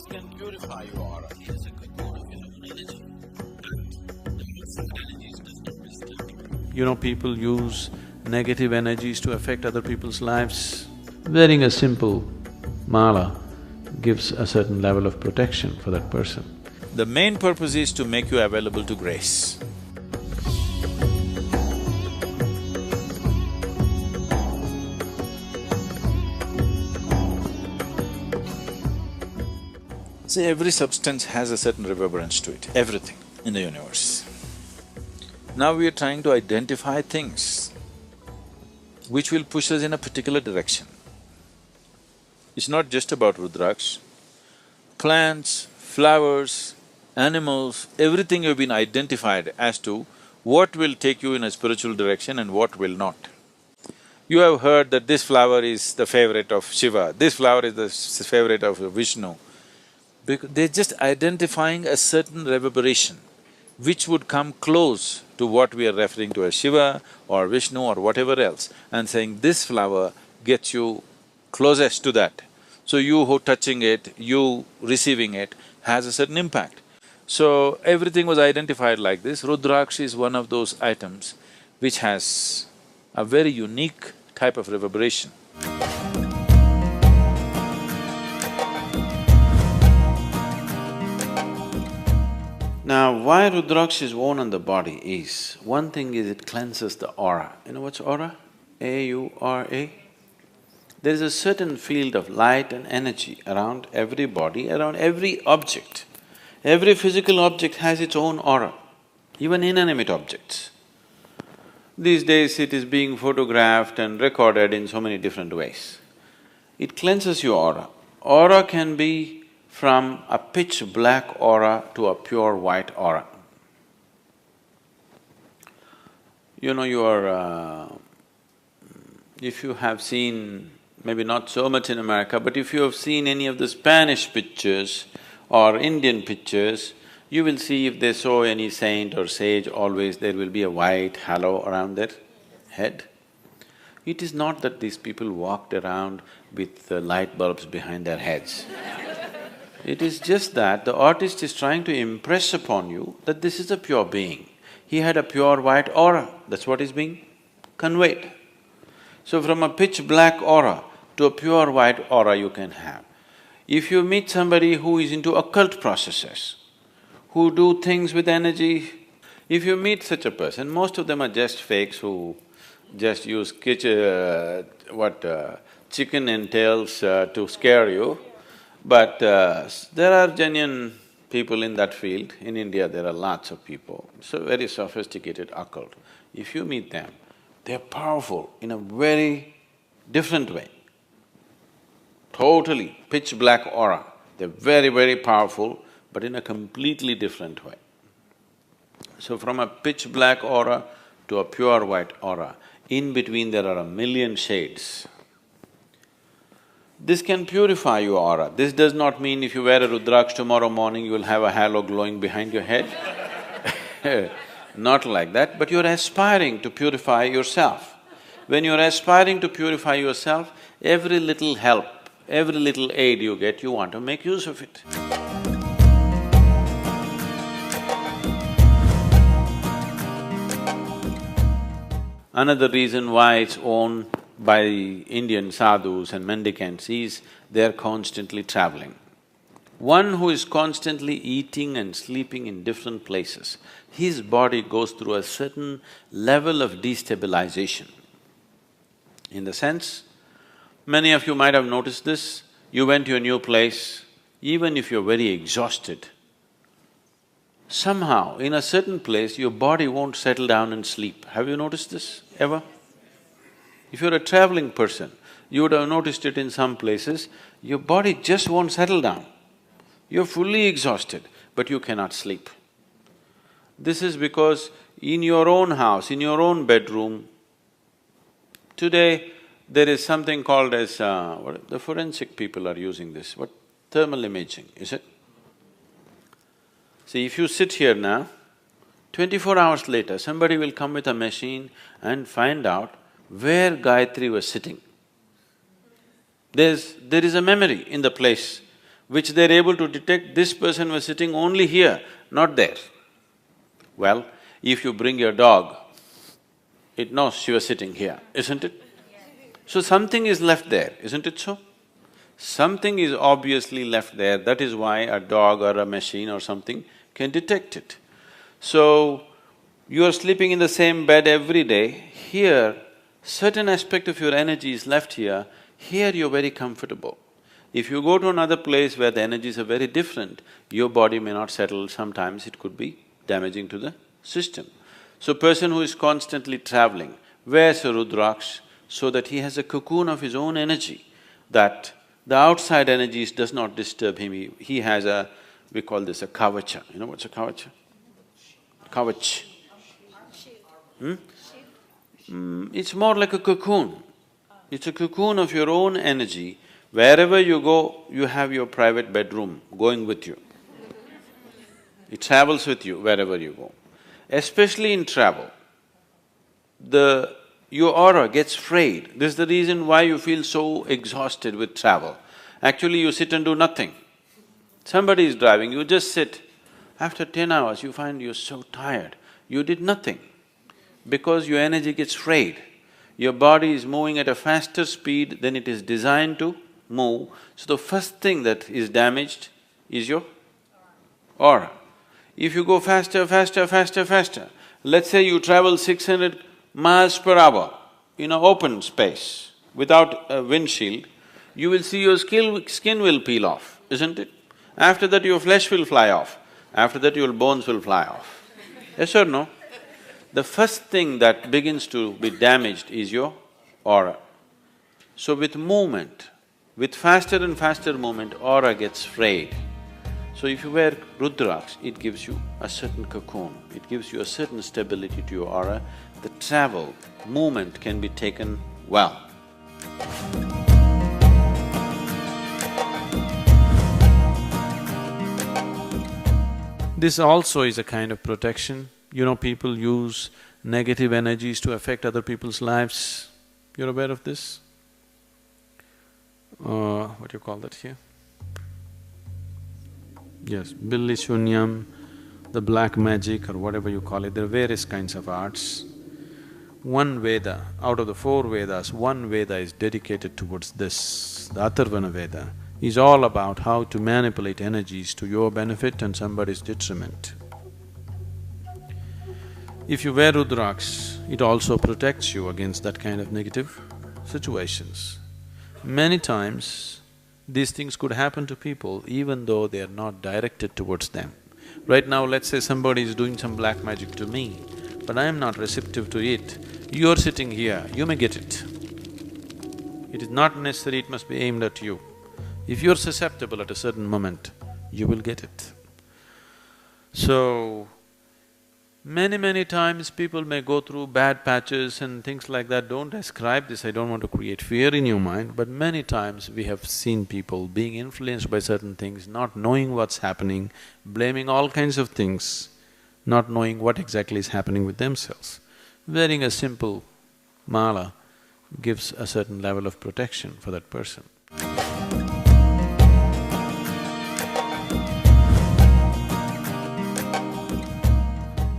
can purify your aura. He has a good mode of your own energy. But the mix of energies does not disturb. You know, people use negative energies to affect other people's lives. Wearing a simple mala gives a certain level of protection for that person. The main purpose is to make you available to grace. See, every substance has a certain reverberance to it, everything in the universe. Now we are trying to identify things which will push us in a particular direction. It's not just about Rudraksh. Plants, flowers, animals, everything have been identified as to what will take you in a spiritual direction and what will not. You have heard that this flower is the favorite of Shiva, this flower is the favorite of Vishnu. Because they're just identifying a certain reverberation which would come close to what we are referring to as Shiva or Vishnu or whatever else, and saying this flower gets you closest to that. So you who touching it, you receiving it has a certain impact. So everything was identified like this. Rudraksh is one of those items which has a very unique type of reverberation. Now, why Rudraksh is worn on the body is, one thing is it cleanses the aura. You know what's aura? A-U-R-A? There is a certain field of light and energy around every body, around every object. Every physical object has its own aura, even inanimate objects. These days it is being photographed and recorded in so many different ways. It cleanses your aura. Aura can be from a pitch black aura to a pure white aura. You know, if you have seen, maybe not so much in America, but if you have seen any of the Spanish pictures or Indian pictures, you will see if they show any saint or sage, always there will be a white halo around their head. It is not that these people walked around with light bulbs behind their heads. It is just that the artist is trying to impress upon you that this is a pure being. He had a pure white aura, that's what is being conveyed. So from a pitch black aura to a pure white aura you can have. If you meet somebody who is into occult processes, who do things with energy, if you meet such a person, most of them are just fakes who just use chicken and tails to scare you. But there are genuine people in that field. In India, there are lots of people, so very sophisticated occult. If you meet them, they're powerful in a very different way. Totally pitch black aura. They're very, very powerful, but in a completely different way. So from a pitch black aura to a pure white aura, in between there are a million shades. This can purify your aura. This does not mean if you wear a Rudraksh tomorrow morning, you will have a halo glowing behind your head. Not like that, but you're aspiring to purify yourself. When you're aspiring to purify yourself, every little help, every little aid you get, you want to make use of it. Another reason why it's worn by Indian sadhus and mendicants is they're constantly traveling. One who is constantly eating and sleeping in different places, his body goes through a certain level of destabilization. In the sense, many of you might have noticed this, you went to a new place, even if you're very exhausted, somehow in a certain place your body won't settle down and sleep. Have you noticed this ever? If you're a traveling person, you would have noticed it in some places, your body just won't settle down. You're fully exhausted, but you cannot sleep. This is because in your own house, in your own bedroom, today there is something called as… the forensic people are using this, what? Thermal imaging, is it? See, if you sit here now, 24 hours later, somebody will come with a machine and find out where Gayatri was sitting. There is a memory in the place which they're able to detect this person was sitting only here, not there. Well, if you bring your dog, it knows she was sitting here, isn't it? So something is left there, isn't it so? Something is obviously left there, that is why a dog or a machine or something can detect it. So, you are sleeping in the same bed every day, here, certain aspect of your energy is left here, here you're very comfortable. If you go to another place where the energies are very different, your body may not settle, sometimes it could be damaging to the system. So, person who is constantly traveling wears a Rudraksh so that he has a cocoon of his own energy, that the outside energies does not disturb him. He has a… we call this a kavacha. You know what's a kavacha? Kavach. It's more like a cocoon. It's a cocoon of your own energy. Wherever you go, you have your private bedroom going with you. It travels with you wherever you go. Especially in travel, your aura gets frayed. This is the reason why you feel so exhausted with travel. Actually, you sit and do nothing. Somebody is driving, you just sit. After 10 hours, you find you're so tired. You did nothing because your energy gets frayed. Your body is moving at a faster speed than it is designed to move. So the first thing that is damaged is your aura. If you go faster, let's say you travel 600 miles per hour in an open space without a windshield, you will see your skin will peel off, isn't it? After that your flesh will fly off, after that your bones will fly off. Yes or no? The first thing that begins to be damaged is your aura. So with movement, with faster and faster movement, aura gets frayed. So if you wear Rudraksh, it gives you a certain cocoon, it gives you a certain stability to your aura. The travel, movement can be taken well. This also is a kind of protection. You know, people use negative energies to affect other people's lives. You're aware of this? What do you call that here? Yes, Billi Shunyam, the black magic or whatever you call it, there are various kinds of arts. One Veda, out of the 4 Vedas, one Veda is dedicated towards this. The Atharvana Veda is all about how to manipulate energies to your benefit and somebody's detriment. If you wear Rudraksh, it also protects you against that kind of negative situations. Many times, these things could happen to people even though they are not directed towards them. Right now, let's say somebody is doing some black magic to me, but I am not receptive to it. You're sitting here, you may get it. It is not necessary it must be aimed at you. If you're susceptible at a certain moment, you will get it. So, many times people may go through bad patches and things like that. Don't ascribe this, I don't want to create fear in your mind, but many times we have seen people being influenced by certain things, not knowing what's happening, blaming all kinds of things, not knowing what exactly is happening with themselves. Wearing a simple mala gives a certain level of protection for that person.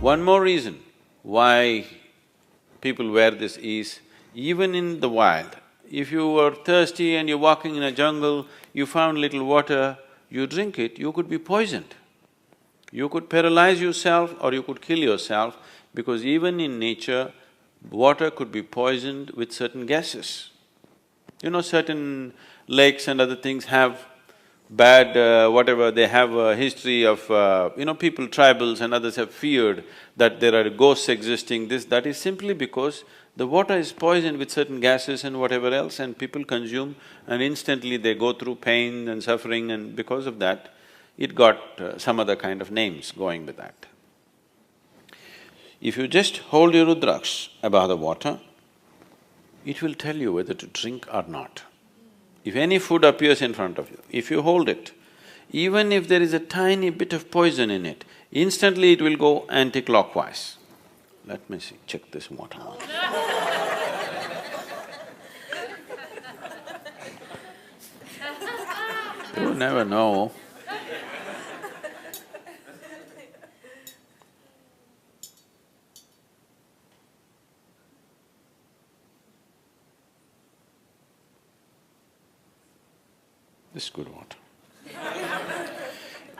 One more reason why people wear this is, even in the wild, if you were thirsty and you're walking in a jungle, you found little water, you drink it, you could be poisoned. You could paralyze yourself or you could kill yourself, because even in nature, water could be poisoned with certain gases. You know, certain lakes and other things have bad whatever, they have a history of people, tribals and others have feared that there are ghosts existing, that is simply because the water is poisoned with certain gases and whatever else, and people consume and instantly they go through pain and suffering, and because of that, it got some other kind of names going with that. If you just hold your Rudraksh above the water, it will tell you whether to drink or not. If any food appears in front of you, if you hold it, even if there is a tiny bit of poison in it, instantly it will go anti-clockwise. Let me see, check this water. You never know. This is good water.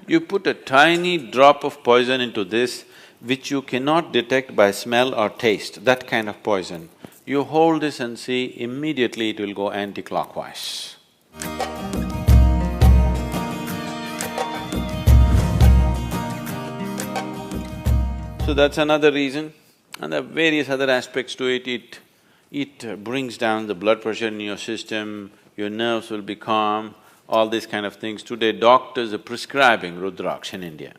You put a tiny drop of poison into this, which you cannot detect by smell or taste, that kind of poison. You hold this and see, immediately it will go anti-clockwise. So that's another reason. And there are various other aspects to it. It brings down the blood pressure in your system, your nerves will be calm, all these kind of things. Today, doctors are prescribing Rudraksha in India.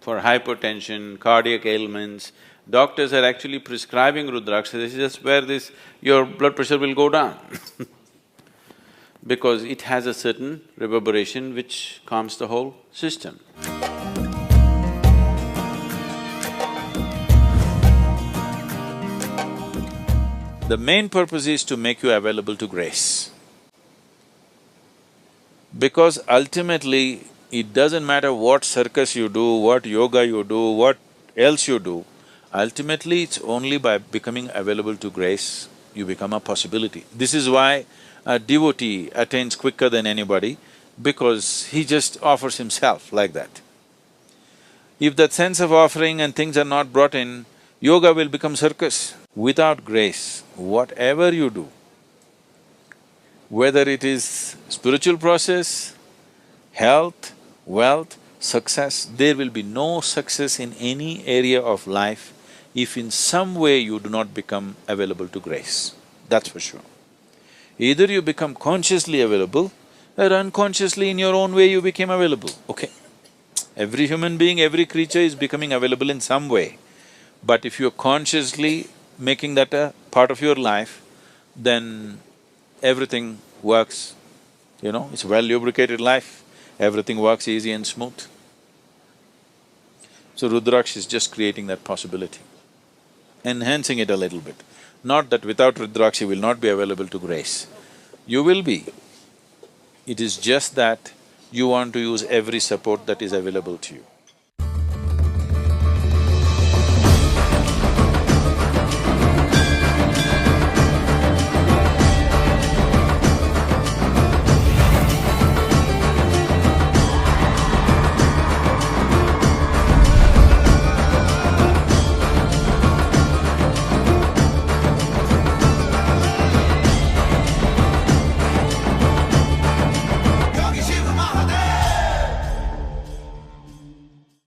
For hypertension, cardiac ailments, doctors are actually prescribing Rudraksha. This is just where your blood pressure will go down because it has a certain reverberation which calms the whole system. The main purpose is to make you available to grace. Because ultimately, it doesn't matter what circus you do, what yoga you do, what else you do, ultimately it's only by becoming available to grace, you become a possibility. This is why a devotee attains quicker than anybody, because he just offers himself like that. If that sense of offering and things are not brought in, yoga will become circus. Without grace, whatever you do, whether it is spiritual process, health, wealth, success, there will be no success in any area of life if in some way you do not become available to grace, that's for sure. Either you become consciously available or unconsciously in your own way you became available, okay? Every human being, every creature is becoming available in some way. But if you're consciously making that a part of your life, then everything works, it's a well-lubricated life, everything works easy and smooth. So Rudraksha is just creating that possibility, enhancing it a little bit. Not that without Rudraksha you will not be available to grace. You will be. It is just that you want to use every support that is available to you.